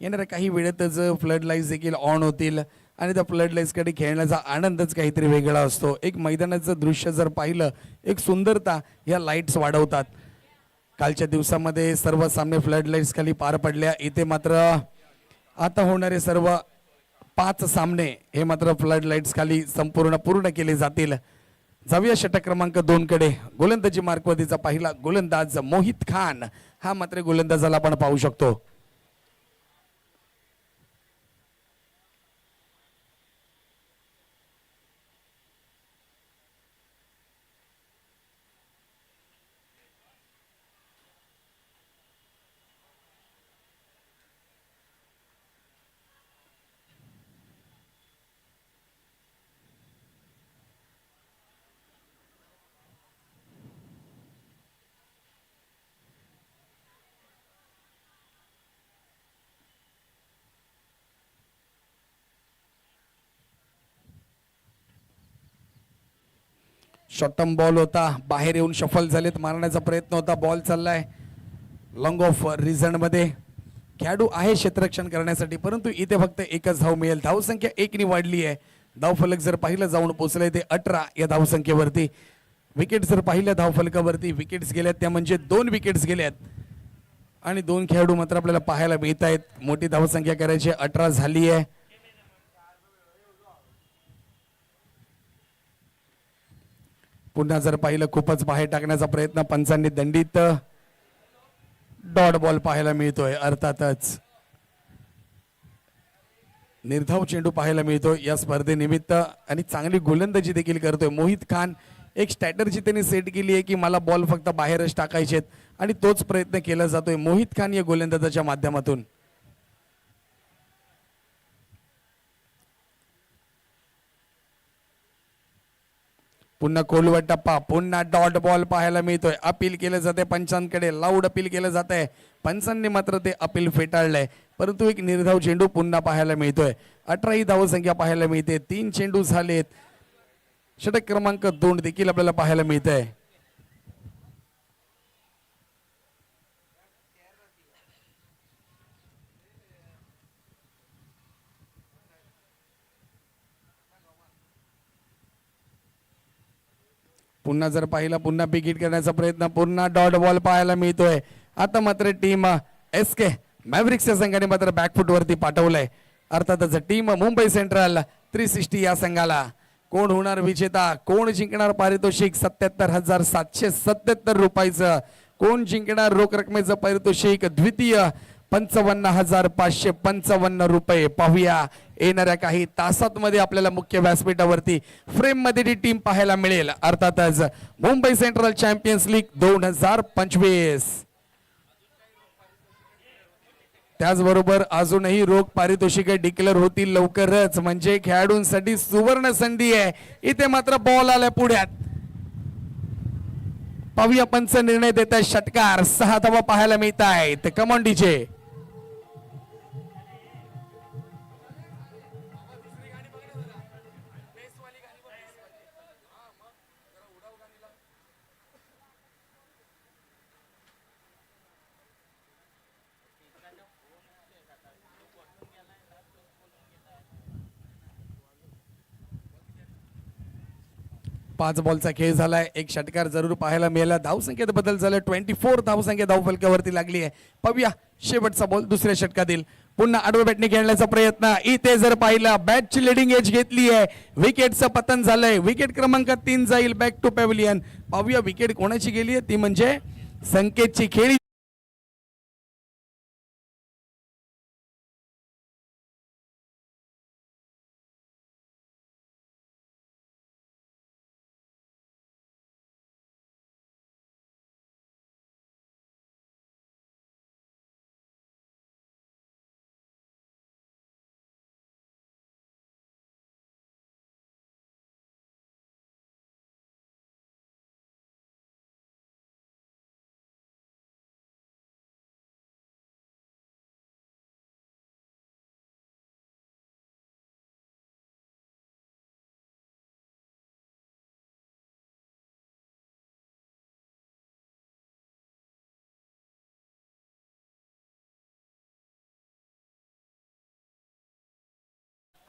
A: येणाऱ्या काही वेळेतच फ्लड लाईट्स देखील ऑन होतील आणि त्या फ्लड लाईट्सकडे खेळण्याचा आनंदच काहीतरी वेगळा असतो. एक मैदानाचं दृश्य जर पाहिलं, एक सुंदरता या लाईट्स वाढवतात. कालच्या दिवसामध्ये सर्व सामने फ्लड लाईट्स खाली पार पडल्या. इथे मात्र आता होणारे सर्व 5 सामने हे मात्र फ्लड लाईट्स खाली पूर्ण केले जातील. जाऊया षटक क्रमांक 2 कडे. गोलंदाजी मार्कवरतीचा पहिला गोलंदाज मोहित खान हा मात्र गोलंदाजाला आपण पाहू शकतो. शॉर्ट टर्म बॉल होता, बाहेर येऊन शफल झालेत, मारण्याचा प्रयत्न होता. बॉल चाललाय लॉंग ऑफ रिझन मध्ये. खेळाडू आहे क्षेत्ररक्षण करण्यासाठी, परंतु इथे फक्त एकच धाव मिळेल. धावसंख्या 1 नी वाढली आहे. धावफलक जर पाहिलं जाऊन पोहोचलंय ते 18 या धावसंख्येवरती. विकेट जर पाहिलं धावफलकावरती विकेट्स गेल्यात त्या म्हणजे 2 विकेट्स गेल्यात आणि 2 खेळाडू मात्र आपल्याला पाहायला मिळत आहेत. मोठी धावसंख्या करायची 18 झाली आहे. पुन्हा जर पाहिलं खूपच बाहेर टाकण्याचा प्रयत्न पंचांनी दंडित. डॉट बॉल पाहायला मिळतोय. अर्थातच निर्धाव चेंडू पाहायला मिळतो या स्पर्धेनिमित्त आणि चांगली गोलंदाजी देखील करतोय मोहित खान. एक स्ट्रॅटर्जी त्यांनी सेट केली आहे की मला बॉल फक्त बाहेरच टाकायचे आणि तोच प्रयत्न केला जातोय मोहित खान या गोलंदाजाच्या माध्यमातून. पुन्हा कोलवा टप्पा, पुन्हा डॉट बॉल पाहायला मिळतोय. अपील केलं जाते पंचांकडे, लाऊड अपील केलं जात आहे. पंचांनी मात्र ते अपील फेटाळलंय, परंतु एक निर्धाव चेंडू पुन्हा पाहायला मिळतोय. 18 ही धावसंख्या पाहायला मिळते. 3 चेंडू झालेत. षटक क्रमांक 2 देखील आपल्याला पाहायला मिळतंय. पुन्हा जर पाहिलं पुन्हा बिग हिट करण्याचा प्रयत्न, पुन्हा डॉट बॉल पाहायला मिळतोय. आता मात्र टीम SK मॅव्हरिक्सच्या संघाने मात्र बॅकफुट वरती पाठवलंय. अर्थातच टीम मुंबई सेंट्रल 360 या संघाला कोण होणार विजेता, कोण जिंकणार पारितोषिक 77,777 रुपयाचं, कोण जिंकणार रोख रकमेचं पारितोषिक द्वितीय 55,555 रुपये. पाहूया येणाऱ्या काही तासात मध्ये आपल्याला मुख्य व्यासपीठावरती फ्रेम मध्ये ती टीम पाहायला मिळेल. अर्थातच मुंबई सेंट्रल चॅम्पियन्स लीग 2025. त्याचबरोबर अजूनही रोख पारितोषिक डिक्लेअर होतील लवकरच, म्हणजे खेळाडूंसाठी सुवर्ण संधी आहे. इथे मात्र बॉल आलाय पुढ्यात. पाहूया पंच निर्णय देत आहे. षटकार 6 धावा पाहायला मिळत आहेत. Come on DJ. पाच बॉलचा खेळ झालाय. एक षटकार जरूर पाहायला मिळाला. धावसंख्येत बदल झाला. 24 धावसंख्या धावफलकावरती लागली आहे. पाहूया शेवटचा बॉल दुसऱ्या षटकातील पुन्हा आडव्या बॅटने खेळण्याचा प्रयत्न. इथे जर पाहिलं बॅटची लिडिंग एज घेतली आहे, विकेटचं पतन झालंय. विकेट क्रमांक 3 जाईल बॅक टू पॅव्हिलियन. पाहूया विकेट कोणाची गेली आहे, ती म्हणजे संकेतची. खेळी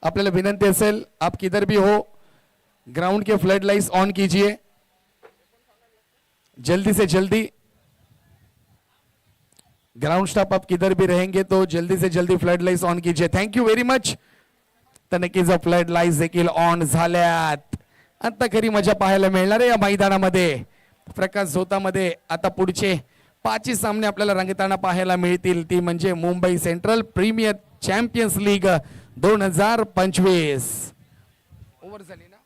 A: आपल्याला विनंती असेल, आप किधर भी हो ground K flood lights on कीजिए जल्दी से जल्दी. ग्राउंड स्टाफ आप किधर भी रहेंगे तो जल्दी से जल्दी फ्लड लाइट्स ऑन कीजिए. Thank you very much. तर नक्कीच फ्लड लाईट्स देखील ऑन झाल्यात. आता खरी मजा पाहायला मिळणार आहे या मैदानामध्ये. प्रकाश झोतामध्ये आता पुढचे 5 सामने आपल्याला रंगताना पाहायला मिळतील, ती म्हणजे Mumbai central premier champions league 2025. Over झाली ना.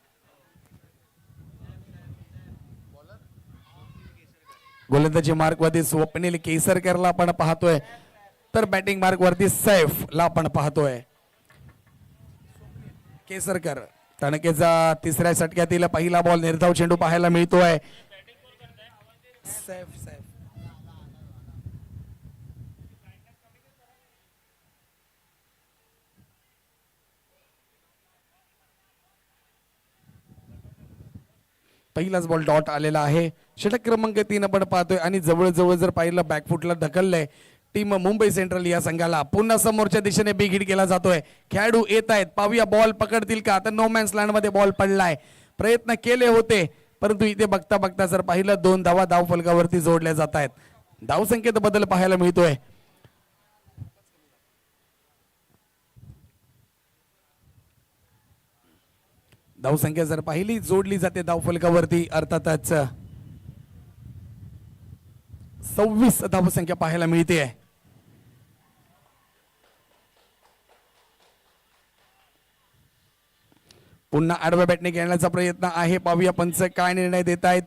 A: गोलंदाजी मार्क वरती स्वप्नील केसरकरला आपण पाहतोय, तर बॅटिंग मार्क वरती सैफला आपण पाहतोय. केसरकर तणकेचा तिसऱ्या षटकातील पहिला बॉल, निर्धाव चेंडू पाहायला मिळतोय. सैफ पहिलाच बॉल डॉट आलेला आहे. षटक क्रमांक 3 आपण पाहतोय आणि जवळजवळ जर पाहिलं बॅकफुटला ढकललंय टीम मुंबई सेंट्रल या संघाला. पुन्हा समोरच्या दिशेने बिग हिट केला जातोय. खेळाडू येत आहेत, पाहूया बॉल पकडतील का. आता नो मॅन्स लँड मध्ये बॉल पडलाय. प्रयत्न केले होते परंतु इथे बघता बघता जर पाहिलं 2 धावा धाव फलकावरती जोडल्या जात आहेत. धावसंख्येत बदल पाहायला मिळतोय. धावसंख्या जर पाहिली जोडली जाते धावफलकावरती, अर्थातच 26 धावसंख्या पाहायला मिळते. पुन्हा आडव्या बॅटने खेळण्याचा प्रयत्न आहे. पाहूया पंच काय निर्णय देत आहेत.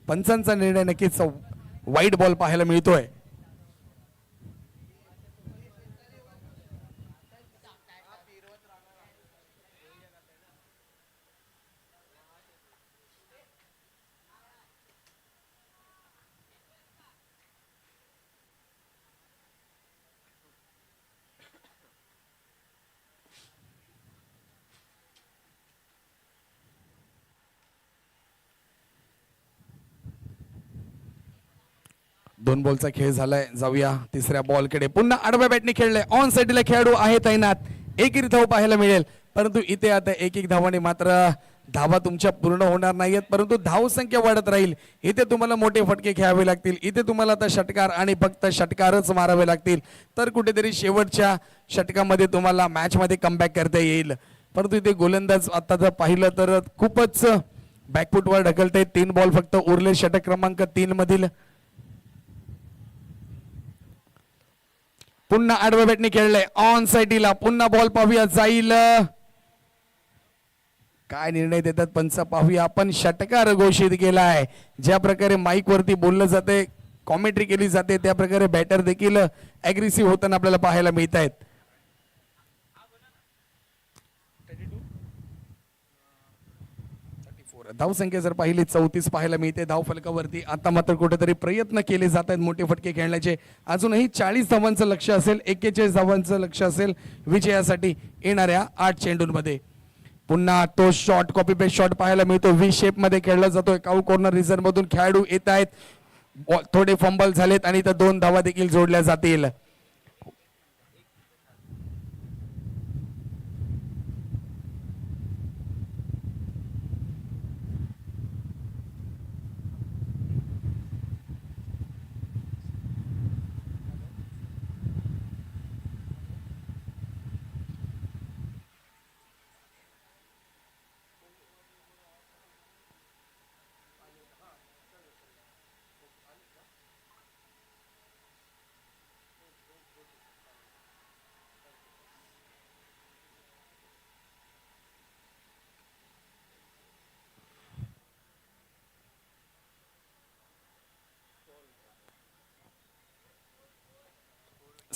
A: पंचांचा निर्णय नक्कीच वाईट बॉल पाहायला मिळतोय. दोन बॉलचा खेळ झालाय. जाऊया तिसऱ्या बॉलकडे. पुन्हा आडव्या बॅटने खेळले. ऑन साइडला खेळाडू आहे तैनात. एक धाव पाहायला मिळेल परंतु इथे आता एक धावाने मात्र धावा तुमच्या पूर्ण होणार नाहीयेत, परंतु धावसंख्या वाढत राहील. इथे तुम्हाला मोठे फटके खेळावे लागतील. इथे तुम्हाला आता षटकार आणि फक्त षटकारच मारावे लागतील, तर कुठेतरी शेवटच्या षटकामध्ये तुम्हाला मॅच मध्ये कमबॅक करता येईल. परंतु इथे गोलंदाज आता जर पाहिलं तर खूपच बॅकफुटवर ढकलते. 3 बॉल फक्त उरले षटक क्रमांक 3 मधील. पुन्हा आडव्या बॅटने खेळले ऑन साइडला. पुन्हा बॉल पाहूया जाईल. काय निर्णय देतात पंच पाहूया. आपण षटकार घोषित केलाय. ज्या प्रकारे माईक वरती बोललं जाते, कॉमेंट्री केली जाते, त्या प्रकारे बॅटर देखील अग्रेसिव्ह होताना आपल्याला पाहायला मिळत आहेत. धावसंख्या जर पाहिली 34 पाहायला मिळते धाव फलकावरती. आता मात्र कुठेतरी प्रयत्न केले जात आहेत मोठे फटके खेळण्याचे. अजूनही 40 धावांचं लक्ष असेल, 41 धावांचं लक्ष असेल विजयासाठी येणाऱ्या 8 चेंडूंमध्ये. पुन्हा तो शॉट, कॉपी पेस्ट शॉट पाहायला मिळतो. व्ही शेप मध्ये खेळला जातोय. काऊ कॉर्नर रिझर्व मधून खेळाडू येत आहेत. थोडे फंबल झालेत आणि तर 2 धावा देखील जोडल्या जातील.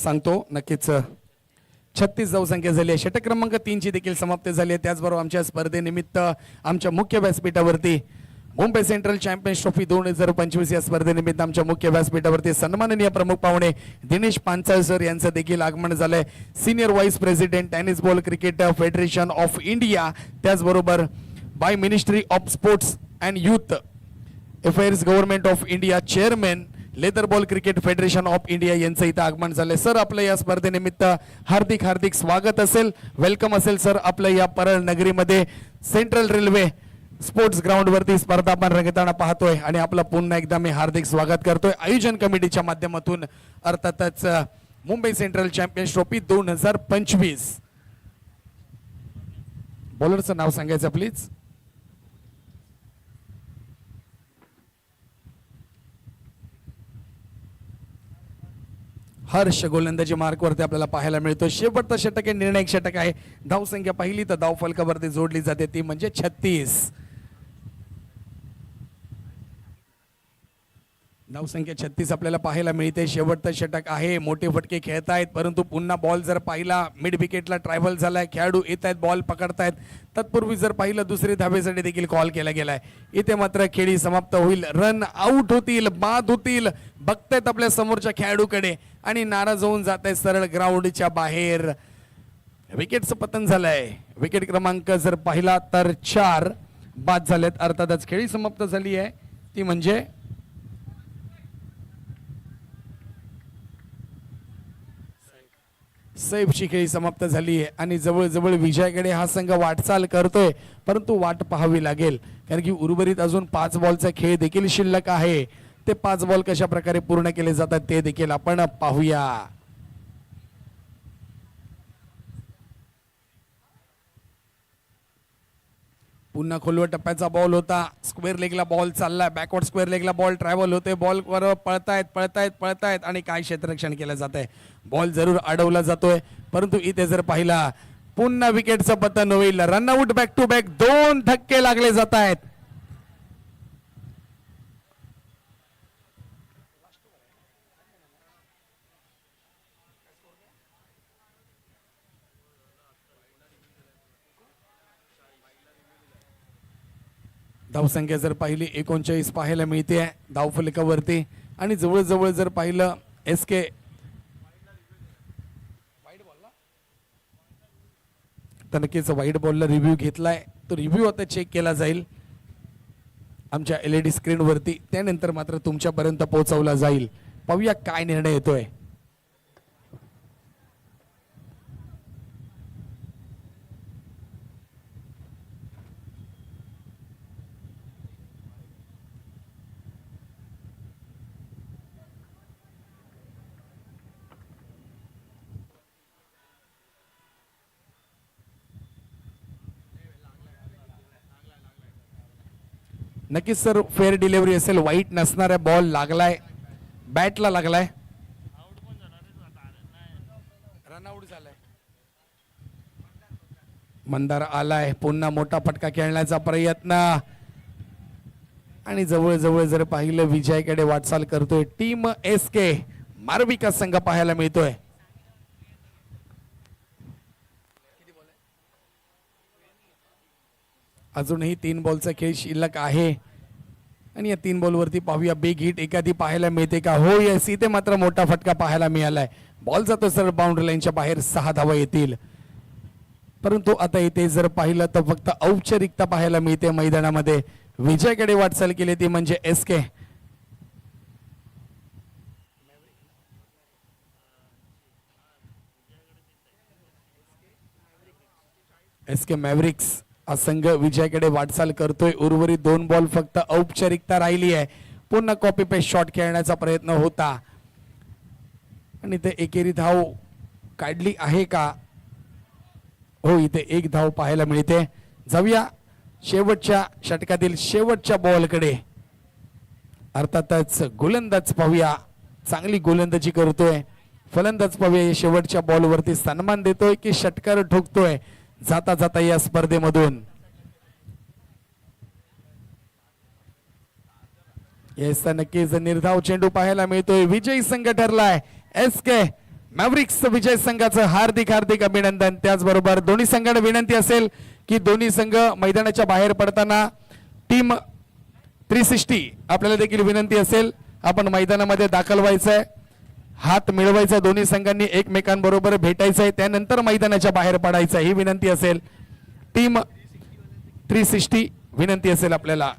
A: सांगतो नक्कीच 36 धावसंख्या झाली आहे. षटक क्रमांक 3 ची देखील समाप्ती झाली आहे. त्याचबरोबर आमच्या स्पर्धेनिमित्त आमच्या मुख्य व्यासपीठावरती मुंबई सेंट्रल चॅम्पियन्स ट्रॉफी 2025 या स्पर्धेनिमित्त आमच्या मुख्य व्यासपीठावरती सन्माननीय प्रमुख पाहुणे दिनेश पांचाळ सर यांचं देखील आगमन झालंय. Senior vice president tennis ball cricket federation of India, त्याचबरोबर by ministry of sports and youth affairs government of India chairman leather ball cricket federation of India यांचं इथं आगमन झालंय. सर आपलं या स्पर्धेनिमित्त हार्दिक हार्दिक स्वागत असेल, वेलकम असेल सर आपलं या परळ नगरीमध्ये. सेंट्रल रेल्वे स्पोर्ट्स ग्राउंड वरती स्पर्धा आपण रंगताना पाहतोय आणि आपलं पुन्हा एकदा मी हार्दिक स्वागत करतोय आयोजन कमिटीच्या माध्यमातून, अर्थातच मुंबई सेंट्रल चॅम्पियन्स ट्रॉफी 2025. बॉलरचं नाव सांगायचं प्लीज. हर्ष गोलंदाजी मार्कवरती आपल्याला पाहायला मिळतो. शेवटचं षटक आहे, निर्णायक षटक आहे. धावसंख्या पाहिली तर धाव फलकावरती जोडली जाते ती म्हणजे 36. धावसंख्या 36 आपल्याला पाहायला मिळते. शेवटचं षटक आहे, मोठे फटके खेळतायत, परंतु पुन्हा बॉल जर पाहिला मिड विकेटला ट्रायव्हल झालाय, खेळाडू येत आहेत, बॉल पकडतायत. तत्पूर्वी जर पाहिलं दुसरी धावेसाठी देखील कॉल केला गेलाय. इथे मात्र खेळी समाप्त होईल, रन आउट होतील, बाद होतील. बघतायत आपल्या समोरच्या खेळाडूकडे आणि नाराज होऊन जात आहे सरळ ग्राउंडच्या बाहेर. विकेटचं पतन झालंय. विकेट क्रमांक जर पाहिला तर 4 बाद झालेत. अर्थातच खेळी समाप्त झाली आहे ती म्हणजे सैफची खेळी समाप्त झाली आहे आणि जवळजवळ विजयाकडे हा संघ वाटचाल करतोय, परंतु वाट पाहावी लागेल कारण की उर्वरित अजून 5 बॉलचा खेळ देखील शिल्लक आहे. ते 5 बॉल कशा प्रकारे पूर्ण केले जातात ते देखील आपण पाहूया. पुन्हा खोलवर टप्प्याचा बॉल होता, स्क्वेअर लेगला बॉल चाललाय, बॅकवर्ड स्क्वेअर लेगला बॉल ट्रॅव्हल होते, बॉल वर पळतायत आणि काय क्षेत्ररक्षण केलं जात आहे. बॉल जरूर अडवला जातोय, परंतु इथे जर पाहिला पुन्हा विकेटचं पतन होईल. रनआउट बॅक टू बॅक 2 धक्के लागले जात आहेत. धावसंख्या जर पाहिली 39 पाहायला मिळते धावफलकावरती आणि जवळजवळ जर पाहिलं SK तर नक्कीच वाईट बॉलला रिव्ह्यू घेतलाय. तो रिव्ह्यू आता चेक केला जाईल आमच्या LED स्क्रीनवरती, त्यानंतर मात्र तुमच्यापर्यंत पोहोचवला जाईल. पाहूया काय निर्णय येतोय. नक्कीच सर फेअर डिलिव्हरी असेल, वाईट नसणारा बॉल लागलाय, बॅटला लागलाय, रनआउट झालाय. मंदार आलाय, पुन्हा मोठा फटका खेळण्याचा प्रयत्न आणि जवळजवळ जर पाहिलं विजयाकडे वाटचाल करतोय टीम SK मारविका संघ पाहायला मिळतोय. अजूनही 3 बॉलचा खेळ शिल्लक आहे आणि या 3 बॉलवरती पाहूया बिग हिट एखादी पाहायला मिळते का. हो यस, इथे मात्र मोठा फटका पाहायला मिळालाय. बॉल जातो सर बाउंड्री लाईनच्या बाहेर, 6 धावा येतील. परंतु आता इथे जर पाहिलं तर फक्त औपचारिकता पाहायला मिळते मैदानामध्ये. विजयाकडे वाटचाल केली ती म्हणजे SK मॅव्रिक्स हा संघ विजयाकडे वाटचाल करतोय. उर्वरित 2 बॉल फक्त औपचारिकता राहिली आहे. पुन्हा कॉपी पेस्ट शॉट खेळण्याचा प्रयत्न होता आणि ते एकेरी धाव काढली आहे का. हो, इथे 1 धाव पाहायला मिळते. जाऊया शेवटच्या षटकातील शेवटच्या बॉलकडे. अर्थातच गोलंदाज पाहूया, चांगली गोलंदाजी करतोय. फलंदाज पाहूया या शेवटच्या बॉलवरती सन्मान देतोय की षटकार ठोकतोय जाता जाता या स्पर्धेमधून. नक्कीच निर्धाव चेंडू पाहायला मिळतोय. विजयी संघ ठरलाय SK मॅव्रिक्स विजय संघाचं हार्दिक हार्दिक अभिनंदन. त्याचबरोबर दोन्ही संघांना विनंती असेल की दोन्ही संघ मैदानाच्या बाहेर पडताना टीम 360 आपल्याला देखील विनंती असेल आपण मैदानामध्ये दाखल व्हायचंय, हात मिळवायचा, दोन्ही संघांनी एकमेकांबरोबर भेटायचंय, त्यानंतर मैदानाच्या बाहेर पडायचं ही विनंती असेल. टीम 360 विनंती असेल आपल्याला.